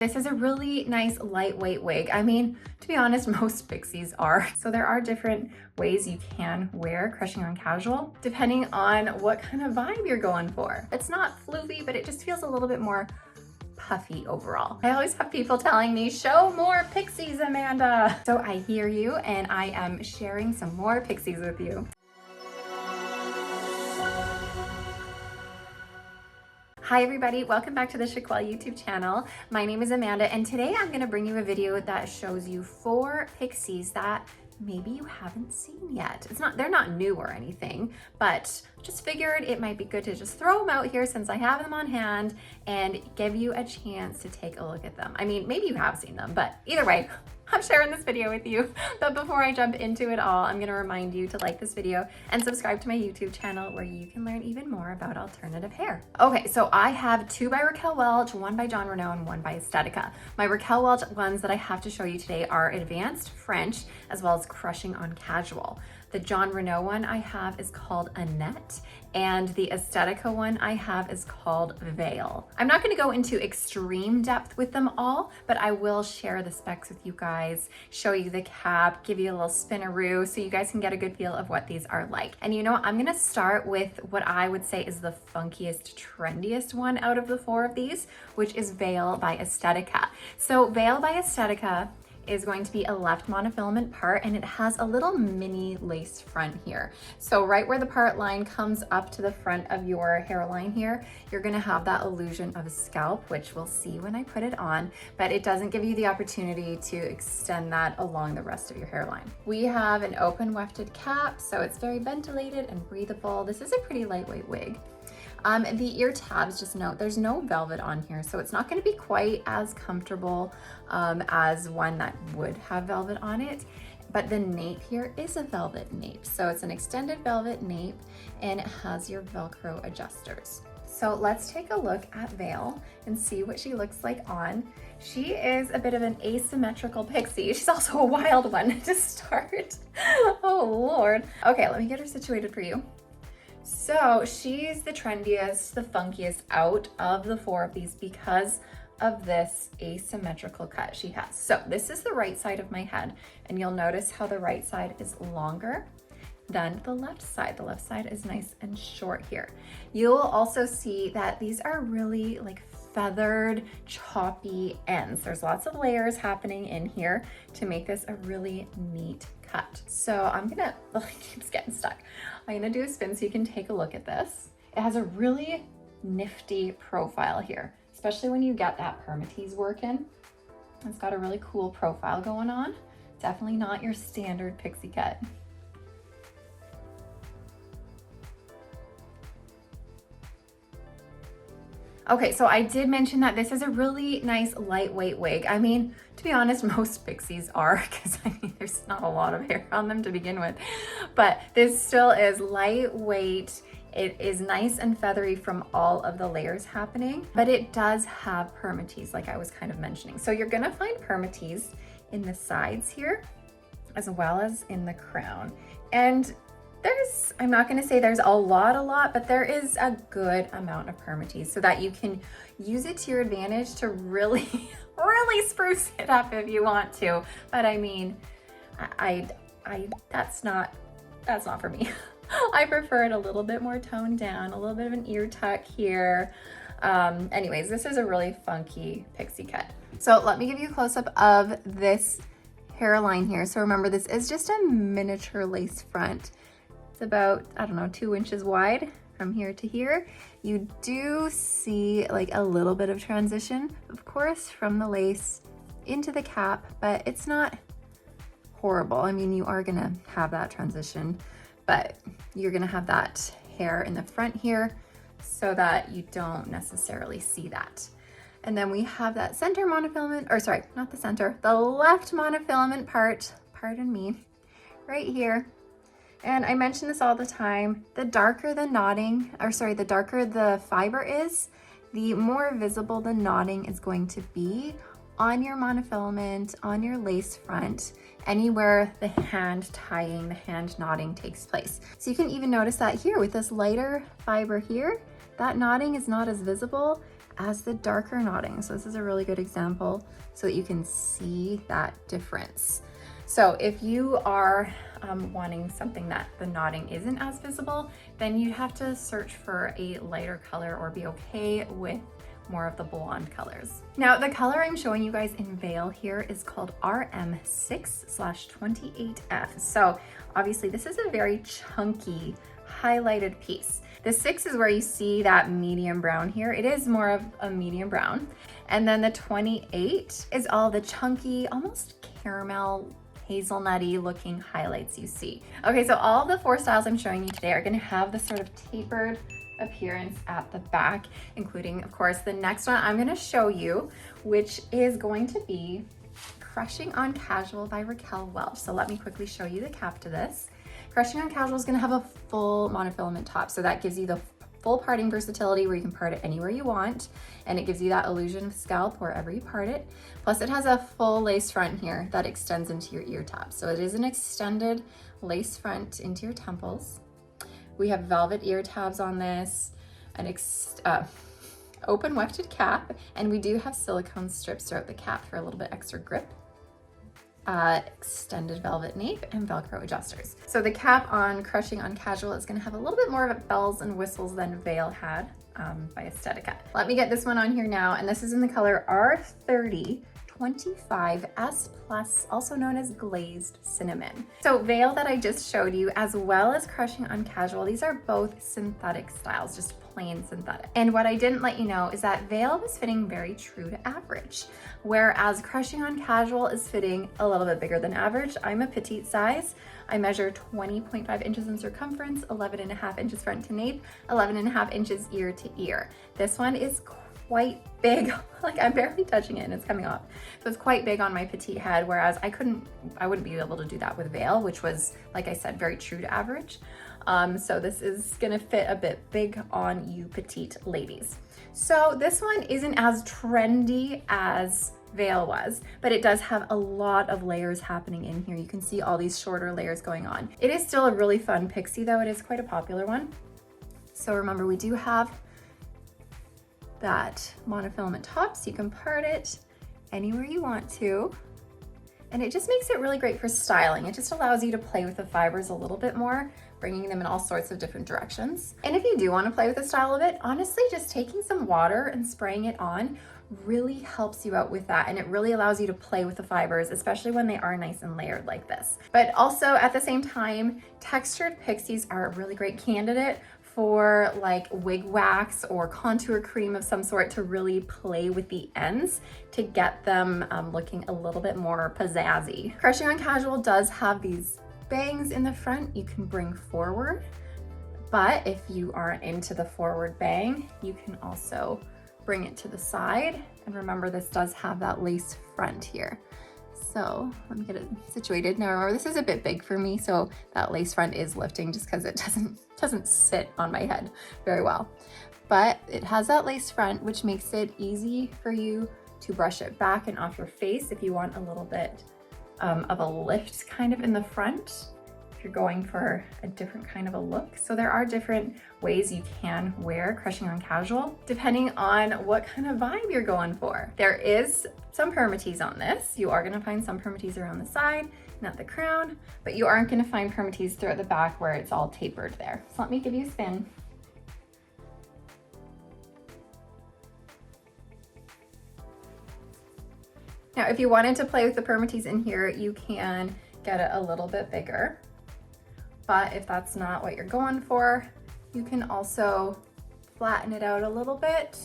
This is a really nice lightweight wig. I mean, to be honest, most Pixies are. So there are different ways you can wear crushing on casual, depending on what kind of vibe you're going for. It's not floofy, but it just feels a little bit more puffy overall. I always have people telling me, show more Pixies, Amanda. So I hear you, and I am sharing some more Pixies with you. Hi everybody, welcome back to the Chiquel YouTube channel. My name is Amanda, and today I'm gonna bring you a video that shows you 4 Pixies that maybe you haven't seen yet. They're not new or anything, but just figured it might be good to just throw them out here since I have them on hand and give you a chance to take a look at them. I mean, maybe you have seen them, but either way, I'm sharing this video with you. But before I jump into it all, I'm gonna remind you to like this video and subscribe to my YouTube channel where you can learn even more about alternative hair. Okay, so I have 2 by Raquel Welch, 1 by Jon Renau, and 1 by Estetica. My Raquel Welch ones that I have to show you today are Advanced French, as well as Crushing on Casual. The Jon Renau one I have is called Annette, and the Estetica one I have is called Vale. I'm not gonna go into extreme depth with them all, but I will share the specs with you guys, show you the cap, give you a little spinaroo so you guys can get a good feel of what these are like. And you know what, I'm gonna start with what I would say is the funkiest, trendiest one out of the 4 of these, which is Vale by Estetica. So Vale by Estetica is going to be a left monofilament part, and it has a little mini lace front here. So right where the part line comes up to the front of your hairline here, you're gonna have that illusion of a scalp, which we'll see when I put it on, but it doesn't give you the opportunity to extend that along the rest of your hairline. We have an open wefted cap, so it's very ventilated and breathable. This is a pretty lightweight wig. The ear tabs, just note, there's no velvet on here, so it's not going to be quite as comfortable as one that would have velvet on it. But the nape here is a velvet nape. So it's an extended velvet nape, and it has your Velcro adjusters. So let's take a look at Vale and see what she looks like on. She is a bit of an asymmetrical pixie. She's also a wild one to start. Oh Lord. Okay, let me get her situated for you. So she's the trendiest, the funkiest out of the 4 of these because of this asymmetrical cut she has. So this is the right side of my head, and you'll notice how the right side is longer than the left side. The left side is nice and short here. You'll also see that these are really like feathered, choppy ends. There's lots of layers happening in here to make this a really neat cut. So I'm gonna, oh, it keeps getting stuck. I'm gonna do a spin so you can take a look at this. It has a really nifty profile here, especially when you get that permatease working. It's got a really cool profile going on. Definitely not your standard pixie cut. Okay, so I did mention that this is a really nice lightweight wig. I mean, to be honest, most Pixies are, because I mean, there's not a lot of hair on them to begin with, but this still is lightweight. It is nice and feathery from all of the layers happening, but it does have permatease, like I was kind of mentioning. So you're gonna find permatease in the sides here, as well as in the crown. And I'm not gonna say there's a lot, but there is a good amount of permatease so that you can use it to your advantage to really, really spruce it up if you want to. But I mean, that's not for me. I prefer it a little bit more toned down, a little bit of an ear tuck here. Anyways, this is a really funky pixie cut. So let me give you a close-up of this hairline here. So remember, this is just a miniature lace front. It's about, I don't know, 2 inches wide from here to here. You do see like a little bit of transition, of course, from the lace into the cap, but it's not horrible. I mean, you are gonna have that transition, but you're gonna have that hair in the front here so that you don't necessarily see that. And then we have that center monofilament, or sorry, not the center, the left monofilament part, pardon me, right here. And I mention this all the time, the darker the knotting, or sorry, the darker the fiber is, the more visible the knotting is going to be on your monofilament, on your lace front, anywhere the hand tying, the hand knotting takes place. So you can even notice that here with this lighter fiber here, that knotting is not as visible as the darker knotting. So this is a really good example so that you can see that difference. So if you are wanting something that the knotting isn't as visible, then you'd have to search for a lighter color or be okay with more of the blonde colors. Now, the color I'm showing you guys in Vale here is called RM6/28F. So obviously this is a very chunky highlighted piece. The 6 is where you see that medium brown here. It is more of a medium brown. And then the 28 is all the chunky, almost caramel, hazelnutty looking highlights you see. Okay, so all the 4 styles I'm showing you today are gonna have this sort of tapered appearance at the back, including, of course, the next one I'm gonna show you, which is going to be Crushing on Casual by Raquel Welch. So let me quickly show you the cap to this. Crushing on Casual is gonna have a full monofilament top, so that gives you the full parting versatility where you can part it anywhere you want, and it gives you that illusion of scalp wherever you part it. Plus it has a full lace front here that extends into your ear tabs. So it is an extended lace front into your temples. We have velvet ear tabs on this, an open wefted cap, and we do have silicone strips throughout the cap for a little bit extra grip. Extended velvet nape and Velcro adjusters. So the cap on Crushing on Casual is gonna have a little bit more of bells and whistles than Vale had by Estetica. Let me get this one on here now, and this is in the color R3025S+, also known as Glazed Cinnamon. So Vale that I just showed you, as well as Crushing on Casual, these are both synthetic styles, just plain synthetic. And what I didn't let you know is that Vale was fitting very true to average, whereas Crushing on Casual is fitting a little bit bigger than average. I'm a petite size. I measure 20.5 inches in circumference, 11.5 inches front to nape, 11.5 inches ear to ear. This one is quite big, like I'm barely touching it and it's coming off. So it's quite big on my petite head, whereas I wouldn't be able to do that with Vale, which was, like I said, very true to average. So this is gonna fit a bit big on you petite ladies. So this one isn't as trendy as Vale was, but it does have a lot of layers happening in here. You can see all these shorter layers going on. It is still a really fun Pixie though. It is quite a popular one. So remember, we do have that monofilament top, so you can part it anywhere you want to. And it just makes it really great for styling. It just allows you to play with the fibers a little bit more, bringing them in all sorts of different directions. And if you do want to play with the style a bit, honestly, just taking some water and spraying it on really helps you out with that. And it really allows you to play with the fibers, especially when they are nice and layered like this. But also at the same time, textured Pixies are a really great candidate for like wig wax or contour cream of some sort to really play with the ends to get them looking a little bit more pizzazzy. Crushing on Casual does have these bangs in the front you can bring forward, but if you aren't into the forward bang, you can also bring it to the side. And remember, this does have that lace front here. So let me get it situated. Now remember, this is a bit big for me, so that lace front is lifting just because it doesn't sit on my head very well. But it has that lace front, which makes it easy for you to brush it back and off your face if you want a little bit of a lift kind of in the front, if you're going for a different kind of a look. So there are different ways you can wear Crushing on Casual, depending on what kind of vibe you're going for. There is some permatease on this. You are gonna find some permatease around the side, not the crown, but you aren't gonna find permatease throughout the back where it's all tapered there. So let me give you a spin. Now, if you wanted to play with the permatease in here, you can get it a little bit bigger. But if that's not what you're going for, you can also flatten it out a little bit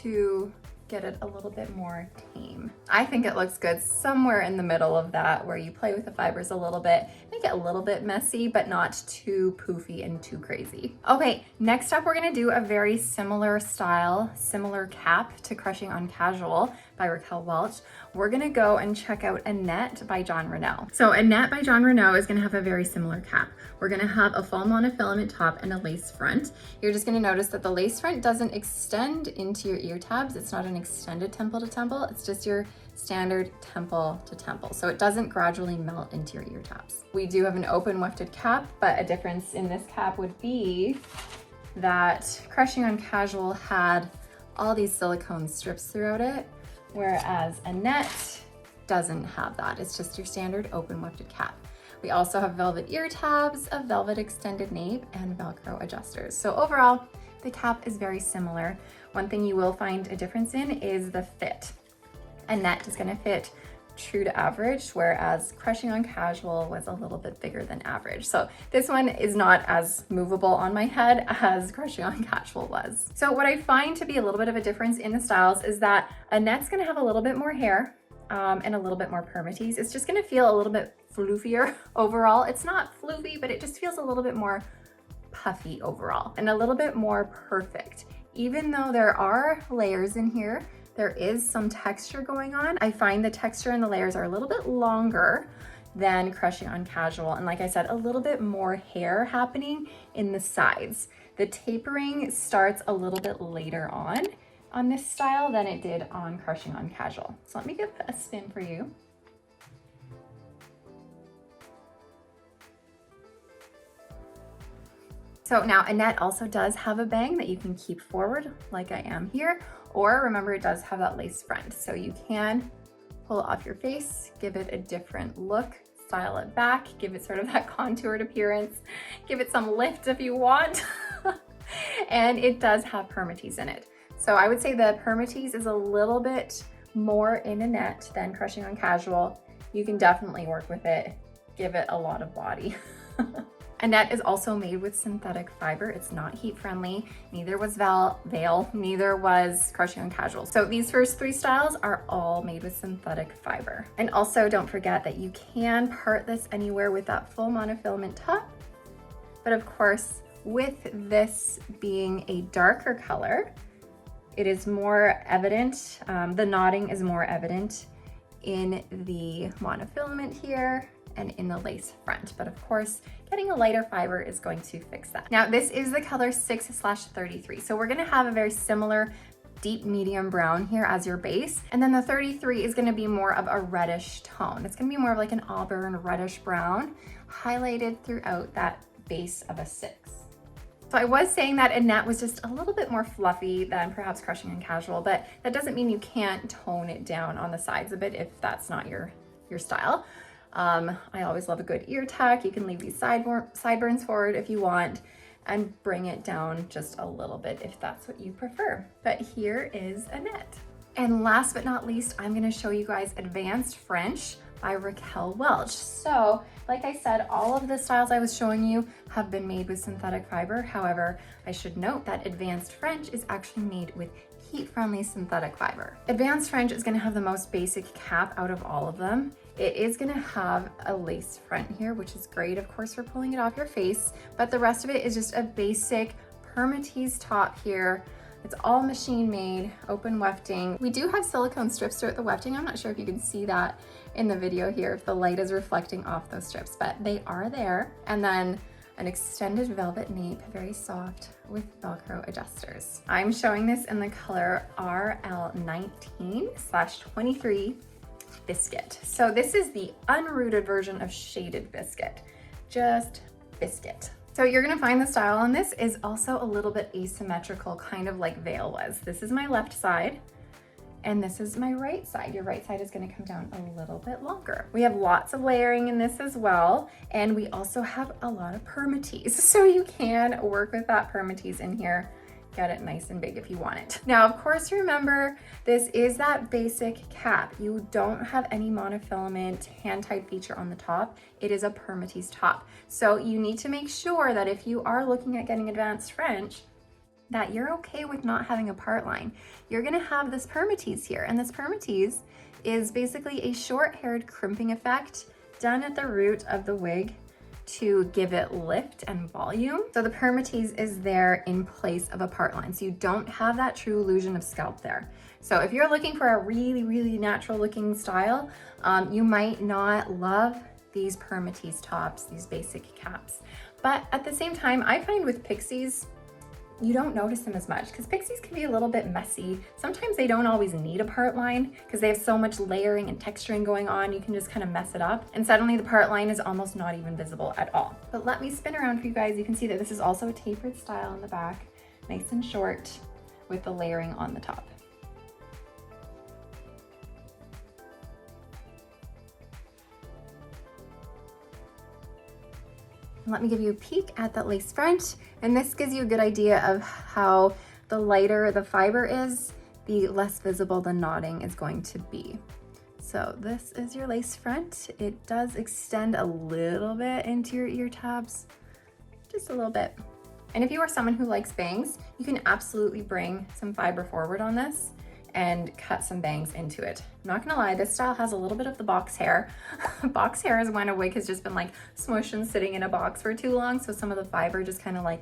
to get it a little bit more tame. I think it looks good somewhere in the middle of that, where you play with the fibers a little bit, make it a little bit messy, but not too poofy and too crazy. Okay, next up, we're gonna do a very similar style, similar cap to Crushing on Casual by Raquel Welch. We're gonna go and check out Annette by Jon Renau. So Annette by Jon Renau is gonna have a very similar cap. We're gonna have a full monofilament top and a lace front. You're just gonna notice that the lace front doesn't extend into your ear tabs. It's not an extended temple to temple. It's just your standard temple to temple. So it doesn't gradually melt into your ear tabs. We do have an open wefted cap, but a difference in this cap would be that Crushing on Casual had all these silicone strips throughout it, whereas Annette doesn't have that. It's just your standard open wefted cap. We also have velvet ear tabs, a velvet extended nape, and Velcro adjusters. So overall, the cap is very similar. One thing you will find a difference in is the fit. Annette is gonna fit true to average, whereas Crushing on Casual was a little bit bigger than average. So this one is not as movable on my head as Crushing on Casual was. So what I find to be a little bit of a difference in the styles is that Annette's gonna have a little bit more hair and a little bit more permatease. It's just gonna feel a little bit floofier overall. It's not floofy, but it just feels a little bit more puffy overall and a little bit more perfect. Even though there are layers in here, there is some texture going on. I find the texture and the layers are a little bit longer than Crushing on Casual. And like I said, a little bit more hair happening in the sides. The tapering starts a little bit later on this style than it did on Crushing on Casual. So let me give a spin for you. So now Annette also does have a bang that you can keep forward like I am here, or remember it does have that lace front. So you can pull it off your face, give it a different look, style it back, give it sort of that contoured appearance, give it some lift if you want. And it does have permatease in it. So I would say the permatease is a little bit more in Annette than Crushing on Casual. You can definitely work with it, give it a lot of body. Annette is also made with synthetic fiber. It's not heat friendly. Neither was Vale, neither was Crushing on Casual. So these first three styles are all made with synthetic fiber. And also don't forget that you can part this anywhere with that full monofilament top. But of course, with this being a darker color, it is more evident, the knotting is more evident in the monofilament here and in the lace front. But of course, getting a lighter fiber is going to fix that. Now, this is the color 6/33. So we're gonna have a very similar deep medium brown here as your base. And then the 33 is gonna be more of a reddish tone. It's gonna be more of like an auburn reddish brown, highlighted throughout that base of a 6. So I was saying that Annette was just a little bit more fluffy than perhaps Crushing on Casual, but that doesn't mean you can't tone it down on the sides a bit if that's not your style. I always love a good ear tuck. You can leave these sideburns forward if you want and bring it down just a little bit if that's what you prefer. But here is Annette. And last but not least, I'm gonna show you guys Advanced French by Raquel Welch. So, like I said, all of the styles I was showing you have been made with synthetic fiber. However, I should note that Advanced French is actually made with heat-friendly synthetic fiber. Advanced French is gonna have the most basic cap out of all of them. It is gonna have a lace front here, which is great, of course, for pulling it off your face, but the rest of it is just a basic permatease top here. It's all machine made, open wefting. We do have silicone strips throughout the wefting. I'm not sure if you can see that in the video here, if the light is reflecting off those strips, but they are there. And then an extended velvet nape, very soft with Velcro adjusters. I'm showing this in the color RL19/23 Biscuit. So this is the unrooted version of shaded Biscuit, just Biscuit. So you're gonna find the style on this is also a little bit asymmetrical, kind of like Vale was. This is my left side, and this is my right side. Your right side is gonna come down a little bit longer. We have lots of layering in this as well, and we also have a lot of permatease. So you can work with that permatease in here, get it nice and big if you want it. Now, of course, remember, this is that basic cap. You don't have any monofilament hand-tied feature on the top. It is a permatease top. So you need to make sure that if you are looking at getting Advanced French, that you're okay with not having a part line. You're gonna have this permatease here, and this permatease is basically a short-haired crimping effect done at the root of the wig to give it lift and volume. So the permatease is there in place of a part line. So you don't have that true illusion of scalp there. So if you're looking for a really, really natural looking style, you might not love these permatease tops, these basic caps. But at the same time, I find with Pixies, you don't notice them as much because Pixies can be a little bit messy. Sometimes they don't always need a part line because they have so much layering and texturing going on, you can just kind of mess it up. And suddenly the part line is almost not even visible at all. But let me spin around for you guys. You can see that this is also a tapered style in the back, nice and short. with the layering on the top. Let me give you a peek at that lace front, and this gives you a good idea of how the lighter the fiber is, the less visible the knotting is going to be. So this is your lace front. It does extend a little bit into your ear tabs, just a little bit. And if you are someone who likes bangs, you can absolutely bring some fiber forward on this and cut some bangs into it. I'm not gonna lie, this style has a little bit of the box hair. Box hair is when a wig has just been like smushed and sitting in a box for too long, so some of the fiber just kind of like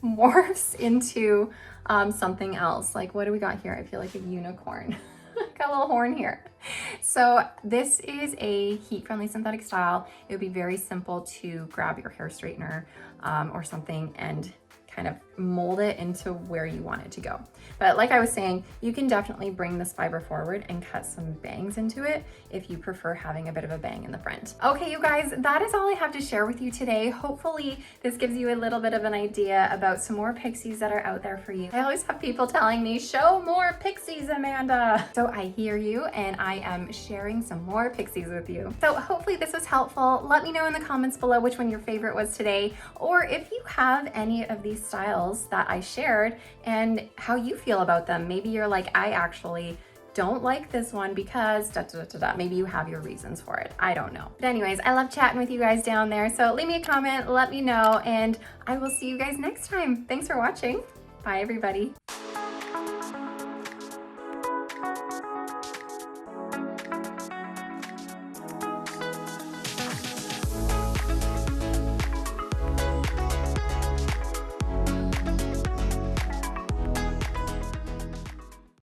morphs into something else. Like, what do we got here? I feel like a unicorn. Got a little horn here. So this is a heat-friendly synthetic style. It would be very simple to grab your hair straightener or something and kind of mold it into where you want it to go. But like I was saying, you can definitely bring this fiber forward and cut some bangs into it if you prefer having a bit of a bang in the front. Okay, you guys, that is all I have to share with you today. Hopefully this gives you a little bit of an idea about some more pixies that are out there for you. I always have people telling me, show more pixies, Amanda. So I hear you, and I am sharing some more pixies with you. So hopefully this was helpful. Let me know in the comments below which one your favorite was today, or if you have any of these styles that I shared and how you feel about them. Maybe you're like, I actually don't like this one because da, da, da, da, da. Maybe you have your reasons for it. I don't know. But anyways, I love chatting with you guys down there. So leave me a comment, let me know, and I will see you guys next time. Thanks for watching. Bye, everybody.